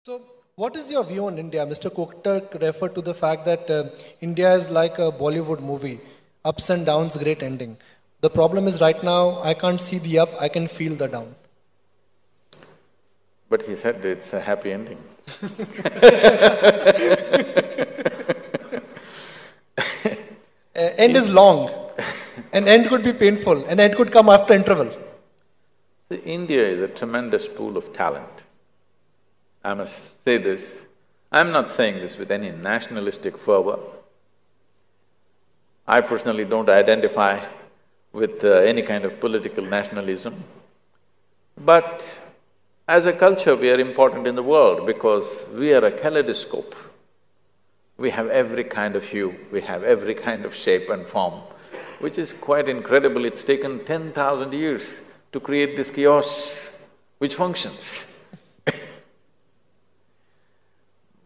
So, what is your view on India? Mr. Koktak referred to the fact that India is like a Bollywood movie, ups and downs, great ending. The problem is right now, I can't see the up, I can feel the down. But he said it's a happy ending. End is long, and end could be painful, and end could come after interval. See, India is a tremendous pool of talent. I must say this. I'm not saying this with any nationalistic fervor. I personally don't identify with any kind of political nationalism. But as a culture, we are important in the world because we are a kaleidoscope. We have every kind of hue, we have every kind of shape and form, which is quite incredible. It's taken 10,000 years to create this chaos which functions.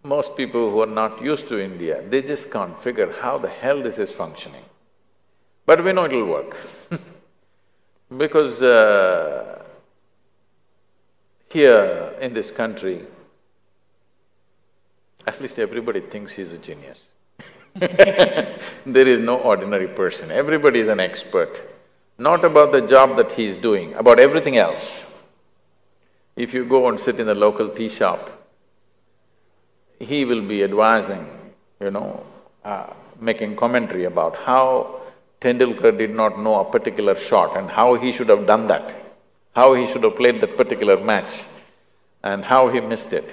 Most people who are not used to India, they just can't figure how the hell this is functioning. But we know it'll work because here in this country, at least everybody thinks he's a genius. There is no ordinary person, everybody is an expert, not about the job that he is doing, about everything else. If you go and sit in the local tea shop, he will be advising, making commentary about how Tendulkar did not know a particular shot and how he should have done that, how he should have played that particular match and how he missed it.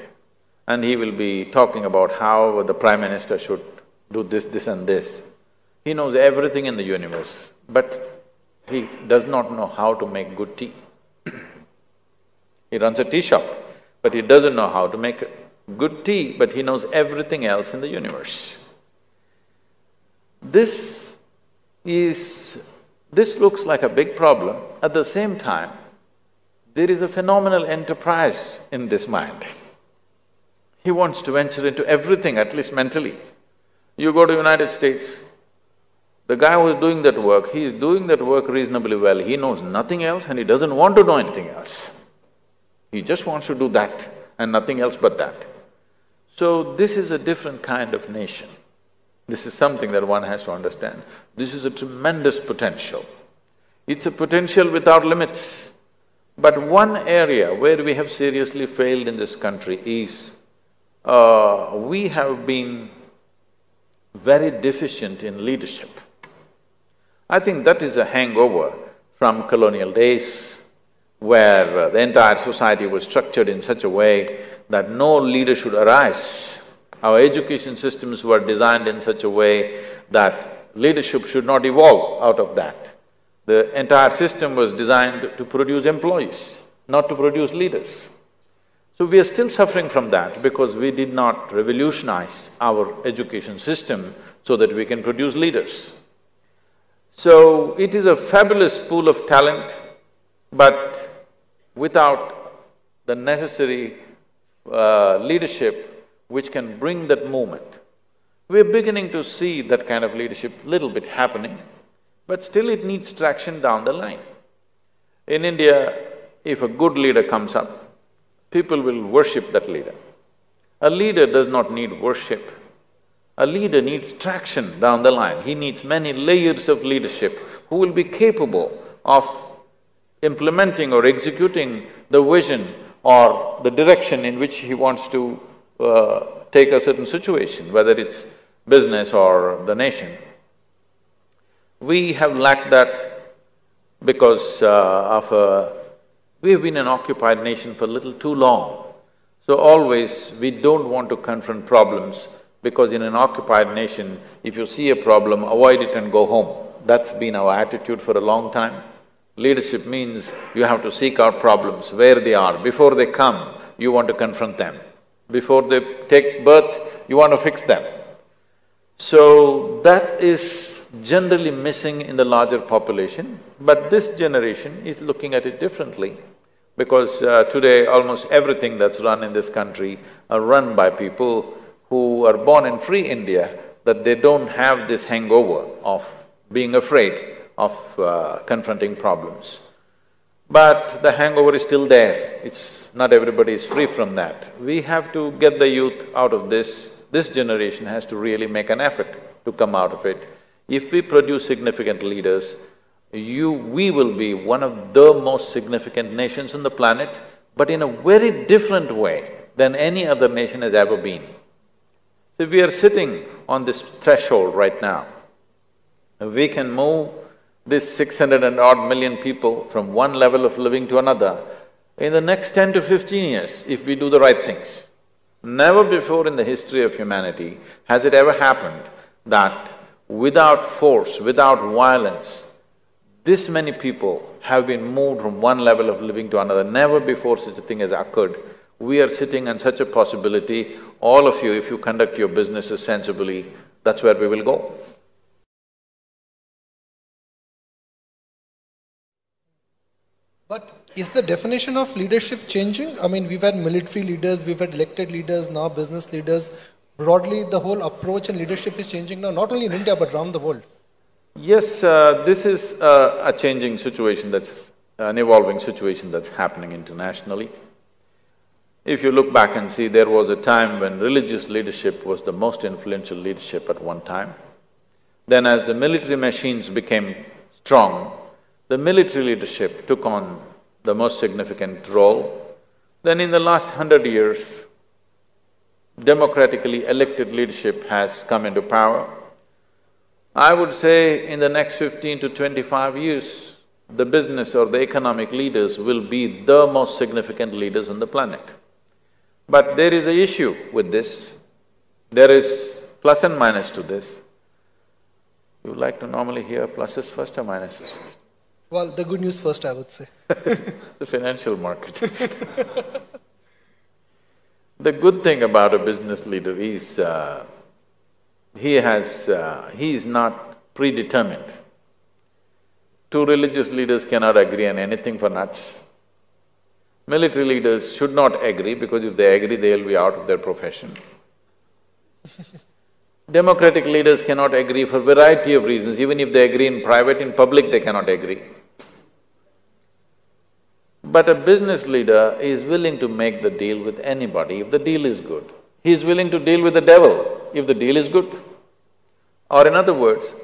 And he will be talking about how the Prime Minister should do this, this and this. He knows everything in the universe, but he does not know how to make good tea. He runs a tea shop, but he doesn't know how to make good tea, but he knows everything else in the universe. This looks like a big problem. At the same time, there is a phenomenal enterprise in this mind. He wants to venture into everything, at least mentally. You go to United States, the guy who is doing that work, he is doing that work reasonably well. He knows nothing else and he doesn't want to know anything else. He just wants to do that and nothing else but that. So this is a different kind of nation. This is something that one has to understand. This is a tremendous potential. It's a potential without limits. But one area where we have seriously failed in this country is, we have been very deficient in leadership. I think that is a hangover from colonial days, where the entire society was structured in such a way that no leader should arise. Our education systems were designed in such a way that leadership should not evolve out of that. The entire system was designed to produce employees, not to produce leaders. So we are still suffering from that because we did not revolutionize our education system so that we can produce leaders. So it is a fabulous pool of talent, but without the necessary leadership which can bring that movement. We're beginning to see that kind of leadership little bit happening, but still it needs traction down the line. In India, if a good leader comes up, people will worship that leader. A leader does not need worship. A leader needs traction down the line. He needs many layers of leadership who will be capable of implementing or executing the vision or the direction in which he wants to take a certain situation, whether it's business or the nation. We have lacked that because we have been an occupied nation for a little too long. So always we don't want to confront problems because in an occupied nation, if you see a problem, avoid it and go home. That's been our attitude for a long time. Leadership means you have to seek out problems where they are. Before they come, you want to confront them. Before they take birth, you want to fix them. So that is generally missing in the larger population, but this generation is looking at it differently because today almost everything that's run in this country are run by people who are born in free India, that they don't have this hangover of being afraid of confronting problems. But the hangover is still there. Not everybody is free from that. We have to get the youth out of this. This generation has to really make an effort to come out of it. If we produce significant leaders, we will be one of the most significant nations on the planet, but in a very different way than any other nation has ever been. So we are sitting on this threshold right now. We can move this 600 and odd million people from one level of living to another in the next 10 to 15 years if we do the right things. Never before in the history of humanity has it ever happened that without force, without violence, this many people have been moved from one level of living to another. Never before such a thing has occurred. We are sitting on such a possibility. All of you, if you conduct your businesses sensibly, that's where we will go. But is the definition of leadership changing? I mean, we've had military leaders, we've had elected leaders, now business leaders. Broadly, the whole approach and leadership is changing now, not only in India but around the world. Yes, this is a changing situation that's… an evolving situation that's happening internationally. If you look back and see, there was a time when religious leadership was the most influential leadership at one time. Then as the military machines became strong, the military leadership took on the most significant role. Then in the last 100 years, democratically elected leadership has come into power. I would say in the next 15 to 25 years, the business or the economic leaders will be the most significant leaders on the planet. But there is an issue with this. There is plus and minus to this. You like to normally hear pluses first or minuses first? Well, the good news first, I would say. The financial market. The good thing about a business leader is, he is not predetermined. Two religious leaders cannot agree on anything for nuts. Military leaders should not agree because if they agree, they'll be out of their profession. Democratic leaders cannot agree for a variety of reasons. Even if they agree in private, in public they cannot agree. But a business leader is willing to make the deal with anybody if the deal is good. He is willing to deal with the devil if the deal is good. Or in other words,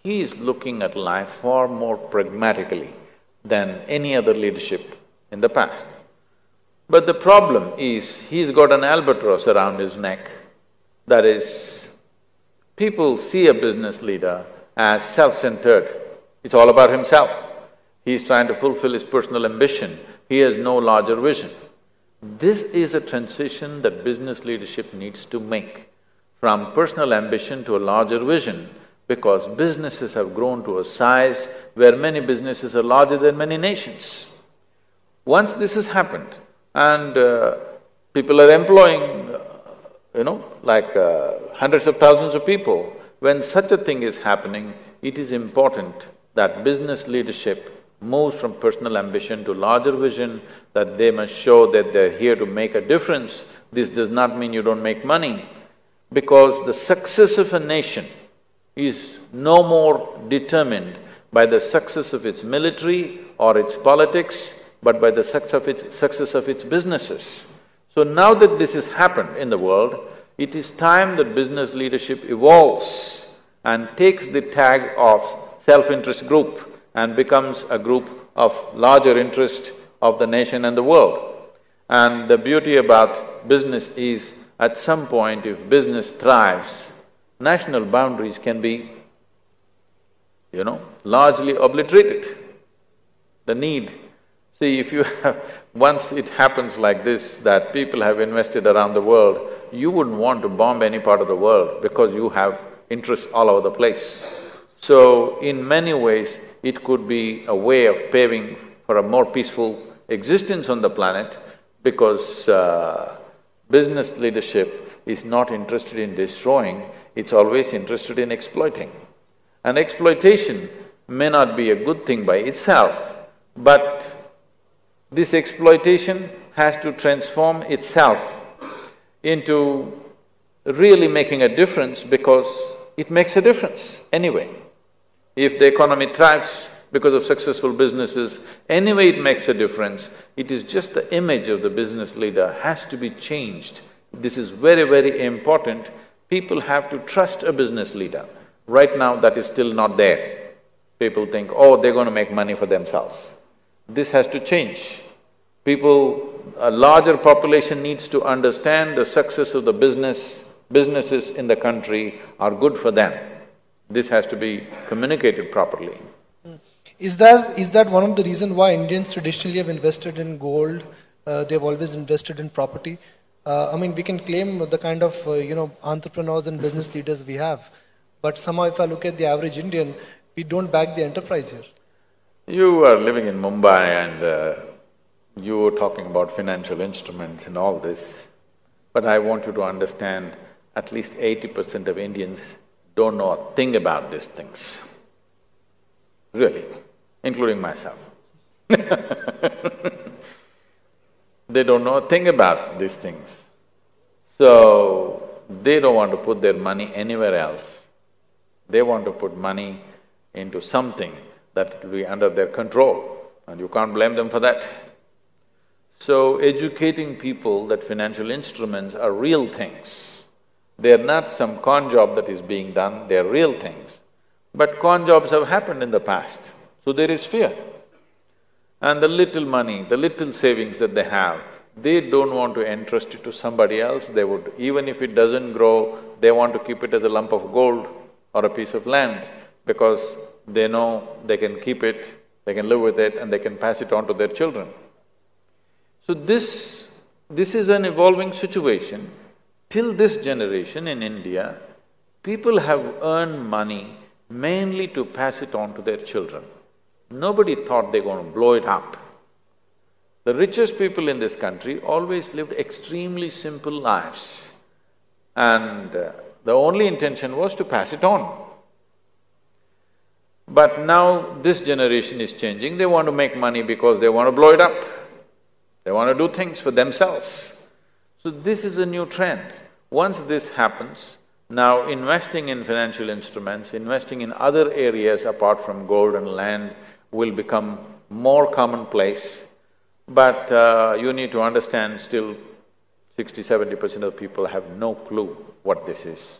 he is looking at life far more pragmatically than any other leadership in the past. But the problem is, he's got an albatross around his neck. That is, people see a business leader as self-centered. It's all about himself. He's trying to fulfill his personal ambition. He has no larger vision. This is a transition that business leadership needs to make from personal ambition to a larger vision, because businesses have grown to a size where many businesses are larger than many nations. Once this has happened and people are employing, hundreds of thousands of people, when such a thing is happening, it is important that business leadership moves from personal ambition to larger vision, that they must show that they're here to make a difference. This does not mean you don't make money, because the success of a nation is no more determined by the success of its military or its politics, but by the success of its businesses. So now that this has happened in the world, it is time that business leadership evolves and takes the tag of self-interest group and becomes a group of larger interest of the nation and the world. And the beauty about business is, at some point, if business thrives, national boundaries can be, largely obliterated. The need… See, if you have… once it happens like this, that people have invested around the world, you wouldn't want to bomb any part of the world because you have interests all over the place. So, in many ways, it could be a way of paving for a more peaceful existence on the planet, because business leadership is not interested in destroying, it's always interested in exploiting. And exploitation may not be a good thing by itself, but this exploitation has to transform itself into really making a difference, because it makes a difference anyway. If the economy thrives because of successful businesses. Anyway, it makes a difference. It is just the image of the business leader has to be changed. This is very, very important. People have to trust a business leader. Right now, that is still not there. People think, oh, they're going to make money for themselves. This has to change. A larger population needs to understand the success of the businesses in the country are good for them. This has to be communicated properly. Is that one of the reasons why Indians traditionally have invested in gold? They've always invested in property. I mean, we can claim the kind of entrepreneurs and business leaders we have, but somehow if I look at the average Indian, we don't back the enterprise here. You are living in Mumbai and you were talking about financial instruments and all this, but I want you to understand at least 80% of Indians don't know a thing about these things, really, including myself. They don't know a thing about these things. So, they don't want to put their money anywhere else. They want to put money into something that will be under their control, and you can't blame them for that. So, educating people that financial instruments are real things. They're not some con job that is being done, they're real things. But con jobs have happened in the past, so there is fear. And the little money, the little savings that they have, they don't want to entrust it to somebody else. They would… even if it doesn't grow, they want to keep it as a lump of gold or a piece of land, because they know they can keep it, they can live with it, and they can pass it on to their children. So this is an evolving situation. Till this generation in India, people have earned money mainly to pass it on to their children. Nobody thought they're going to blow it up. The richest people in this country always lived extremely simple lives, and the only intention was to pass it on. But now this generation is changing, they want to make money because they want to blow it up. They want to do things for themselves. So this is a new trend. Once this happens, now investing in financial instruments, investing in other areas apart from gold and land will become more commonplace. But you need to understand still 60–70% of people have no clue what this is.